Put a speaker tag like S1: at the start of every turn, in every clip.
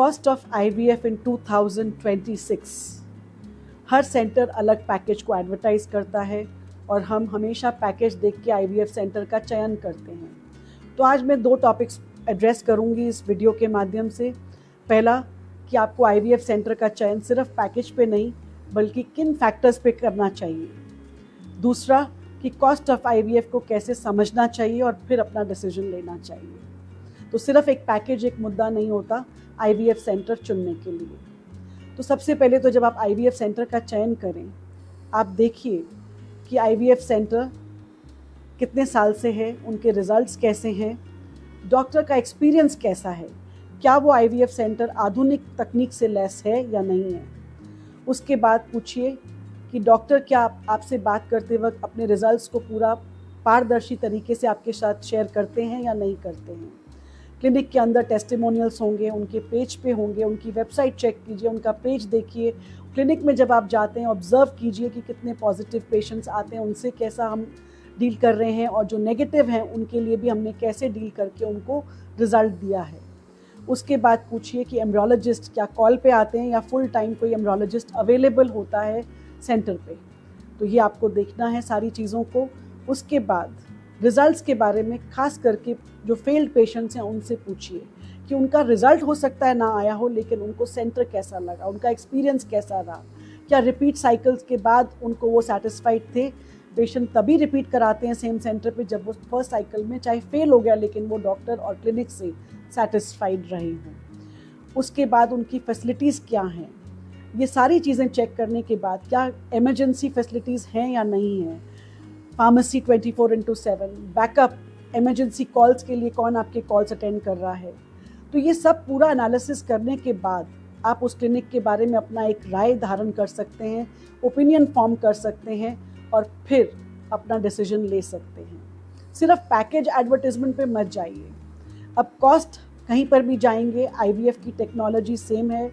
S1: Cost of IVF in 2026। Her centre अलग package को advertise करता है और हम हमेशा पैकेज देख के आईवीएफ सेंटर का चयन करते हैं। तो आज मैं 2 टॉपिक्स एड्रेस करूंगी इस वीडियो के माध्यम से। पहला कि आपको आईवीएफ सेंटर का चयन सिर्फ पैकेज पे नहीं बल्कि किन फैक्टर्स पे करना चाहिए। दूसरा कि कॉस्ट ऑफ आईवीएफ को कैसे समझना चाहिए और फिर अपना डिसीजन लेना चाहिए। तो सिर्फ एक पैकेज एक मुद्दा नहीं होता आईवीएफ सेंटर चुनने के लिए। तो सबसे पहले तो जब आप आईवीएफ सेंटर का चयन करें, आप देखिए कि आईवीएफ सेंटर कितने साल से है, उनके रिजल्ट्स कैसे हैं, डॉक्टर का एक्सपीरियंस कैसा है, क्या वो आईवीएफ सेंटर आधुनिक तकनीक से लैस है या नहीं है। उसके बाद पूछिए कि डॉक्टर क्या आपसे बात करते वक्त अपने रिजल्ट्स को पूरा पारदर्शी तरीके से आपके साथ शेयर करते हैं या नहीं करते हैं। क्लिनिक के अंदर टेस्टिमोनियल्स होंगे, उनके पेज पे होंगे, उनकी वेबसाइट चेक कीजिए, उनका पेज देखिए। क्लिनिक में जब आप जाते हैं ऑब्जर्व कीजिए कि कितने पॉजिटिव पेशेंट्स आते हैं, उनसे कैसा हम डील कर रहे हैं, और जो नेगेटिव हैं उनके लिए भी हमने कैसे डील करके उनको रिजल्ट दिया है। उसके बाद पूछिए कि एम्ब्रियोलॉजिस्ट क्या कॉल पे आते हैं या फुल टाइम कोई एम्ब्रियोलॉजिस्ट अवेलेबल होता है सेंटर पे। तो ये आपको देखना है सारी चीज़ों को। उसके बाद रिजल्ट्स के बारे में खास करके जो फेल्ड पेशेंट्स हैं उनसे पूछिए कि उनका रिजल्ट हो सकता है ना आया हो, लेकिन उनको सेंटर कैसा लगा, उनका एक्सपीरियंस कैसा रहा, क्या रिपीट साइकिल्स के बाद उनको वो सेटिस्फाइड थे। पेशेंट तभी रिपीट कराते हैं सेम सेंटर पे जब वो फर्स्ट साइकिल में चाहे फेल हो गया लेकिन वो डॉक्टर और क्लिनिक से सेटिस्फाइड रहे हों। उसके बाद उनकी फैसिलिटीज़ क्या हैं, ये सारी चीज़ें चेक करने के बाद क्या इमरजेंसी फैसिलिटीज़ हैं या नहीं हैं, फार्मेसी 24/7, बैकअप इमरजेंसी कॉल्स के लिए कौन आपके कॉल्स अटेंड कर रहा है। तो ये सब पूरा एनालिसिस करने के बाद आप उस क्लिनिक के बारे में अपना एक राय धारण कर सकते हैं, ओपिनियन फॉर्म कर सकते हैं और फिर अपना डिसीजन ले सकते हैं। सिर्फ पैकेज एडवर्टाइजमेंट पे मत जाइए। अब कॉस्ट कहीं पर भी जाएंगे, आईवीएफ की टेक्नोलॉजी सेम है,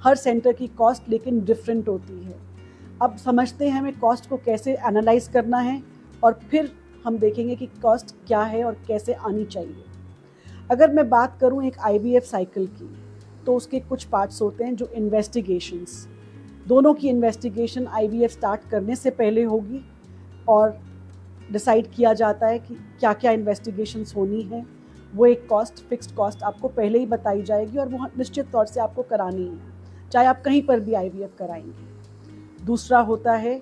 S1: हर सेंटर की कॉस्ट लेकिन डिफरेंट होती है। अब समझते हैं हमें कॉस्ट को कैसे एनालाइज करना है और फिर हम देखेंगे कि कॉस्ट क्या है और कैसे आनी चाहिए। अगर मैं बात करूं एक आईवीएफ साइकिल की, तो उसके कुछ पार्ट्स होते हैं जो इन्वेस्टिगेशंस, दोनों की इन्वेस्टिगेशन आईवीएफ स्टार्ट करने से पहले होगी और डिसाइड किया जाता है कि क्या क्या इन्वेस्टिगेशंस होनी है। वो एक कॉस्ट, फिक्स्ड कॉस्ट आपको पहले ही बताई जाएगी और वो निश्चित तौर से आपको करानी है, चाहे आप कहीं पर भी आईवीएफ कराएंगे। दूसरा होता है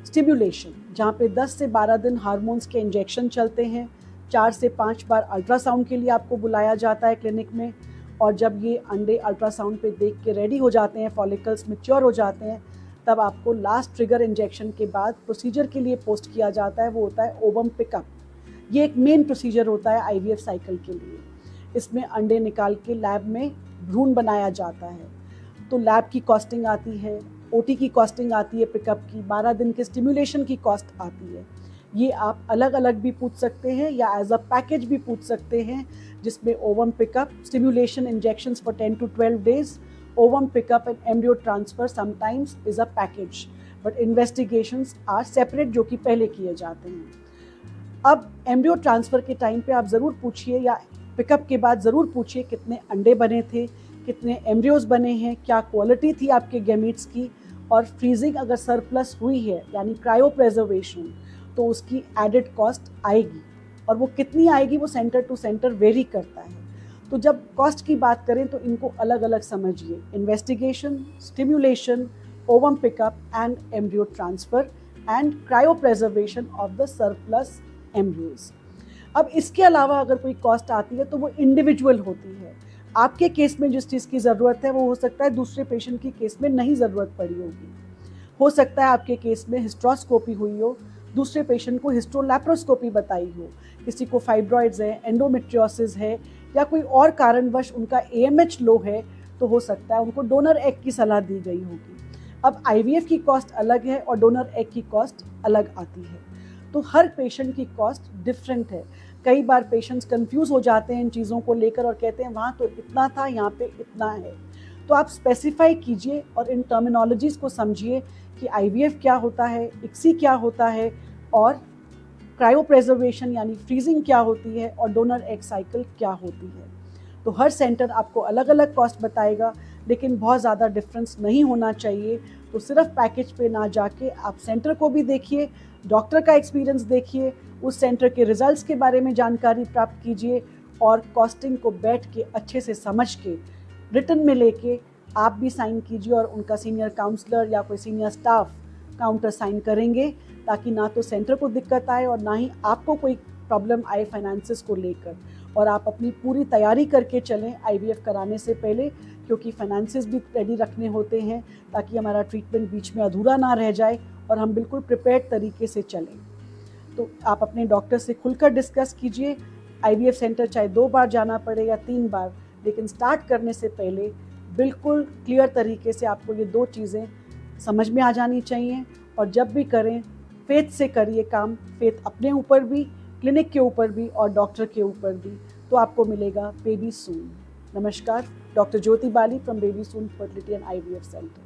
S1: स्टिम्युलेशन, जहाँ पे 10 से 12 दिन हार्मोन्स के इंजेक्शन चलते हैं, 4 से 5 बार अल्ट्रासाउंड के लिए आपको बुलाया जाता है क्लिनिक में, और जब ये अंडे अल्ट्रासाउंड पे देख के रेडी हो जाते हैं, फॉलिकल्स मैच्योर हो जाते हैं, तब आपको लास्ट ट्रिगर इंजेक्शन के बाद प्रोसीजर के लिए पोस्ट किया जाता है, वो होता है ओवम पिकअप। ये एक मेन प्रोसीजर होता है आईवीएफ साइकिल के लिए। इसमें अंडे निकाल के लैब में भ्रूण बनाया जाता है, तो लैब की कॉस्टिंग आती है, ओटी की कॉस्टिंग आती है, पिकअप की 12 दिन के स्टिम्युलेशन की कॉस्ट आती है। ये आप अलग अलग भी पूछ सकते हैं या एज अ पैकेज भी पूछ सकते हैं, जिसमें ovum pickup, stimulation injections for 10 to 12 days, ovum pickup and embryo transfer sometimes is a package, but investigations are separate, जो कि पहले किए जाते हैं। अब एम्ब्रियो ट्रांसफ़र के टाइम पे आप ज़रूर पूछिए या पिकअप के बाद ज़रूर पूछिए कितने अंडे बने थे, कितने एम्ब्रियोज बने हैं, क्या क्वालिटी थी आपके गैमीट्स की, और फ्रीजिंग अगर सरप्लस हुई है यानी क्रायो प्रेजर्वेशन, तो उसकी एडेड कॉस्ट आएगी, और वो कितनी आएगी वो सेंटर टू सेंटर वेरी करता है। तो जब कॉस्ट की बात करें तो इनको अलग अलग समझिए, investigation, stimulation, ovum pickup and embryo transfer and cryo preservation of the surplus embryos. अब इसके अलावा अगर कोई कॉस्ट आती है तो वो इंडिविजुअल होती है। आपके केस में जिस चीज़ की ज़रूरत है वो हो सकता है दूसरे पेशेंट की केस में नहीं ज़रूरत पड़ी होगी। हो सकता है आपके केस में हिस्ट्रोस्कोपी हुई हो, दूसरे पेशेंट को हिस्ट्रोलैप्रोस्कोपी बताई हो, किसी को फाइब्रॉइड्स है, एंडोमेट्रियोसिस है, या कोई और कारणवश उनका AMH लो है, तो हो सकता है उनको डोनर एग की सलाह दी गई होगी। अब IVF की कॉस्ट अलग है और डोनर एग की कॉस्ट अलग आती है, तो हर पेशेंट की कॉस्ट डिफरेंट है। कई बार पेशेंट्स कंफ्यूज हो जाते हैं इन चीज़ों को लेकर और कहते हैं वहाँ तो इतना था, यहाँ पे इतना है। तो आप स्पेसिफाई कीजिए और इन टर्मिनोलॉजीज़ को समझिए कि IVF क्या होता है, ICSI क्या होता है, और क्रायो प्रेजर्वेशन यानी फ्रीजिंग क्या होती है, और डोनर एग साइकिल क्या होती है। तो हर सेंटर आपको अलग अलग कॉस्ट बताएगा, लेकिन बहुत ज़्यादा डिफरेंस नहीं होना चाहिए। तो सिर्फ पैकेज पे ना जाके आप सेंटर को भी देखिए, डॉक्टर का एक्सपीरियंस देखिए, उस सेंटर के रिजल्ट्स के बारे में जानकारी प्राप्त कीजिए और कॉस्टिंग को बैठ के अच्छे से समझ के रिटन में लेके आप भी साइन कीजिए और उनका सीनियर काउंसलर या कोई सीनियर स्टाफ काउंटर साइन करेंगे, ताकि ना तो सेंटर को दिक्कत आए और ना ही आपको कोई प्रॉब्लम आए फाइनेंसिस को लेकर। और आप अपनी पूरी तैयारी करके चलें आईवीएफ कराने से पहले, क्योंकि फाइनेंसिस भी रेडी रखने होते हैं ताकि हमारा ट्रीटमेंट बीच में अधूरा ना रह जाए और हम बिल्कुल प्रिपेयर्ड तरीके से चलें। तो आप अपने डॉक्टर से खुलकर डिस्कस कीजिए। आईवीएफ सेंटर चाहे 2 बार जाना पड़े या 3 बार, लेकिन स्टार्ट करने से पहले बिल्कुल क्लियर तरीके से आपको ये 2 चीज़ें समझ में आ जानी चाहिए। और जब भी करें फेथ से करिए काम, फेथ अपने ऊपर भी, क्लिनिक के ऊपर भी और डॉक्टर के ऊपर भी, तो आपको मिलेगा बेबी सून। नमस्कार, doctor Jyoti Bali from baby soon fertility and IVF centre.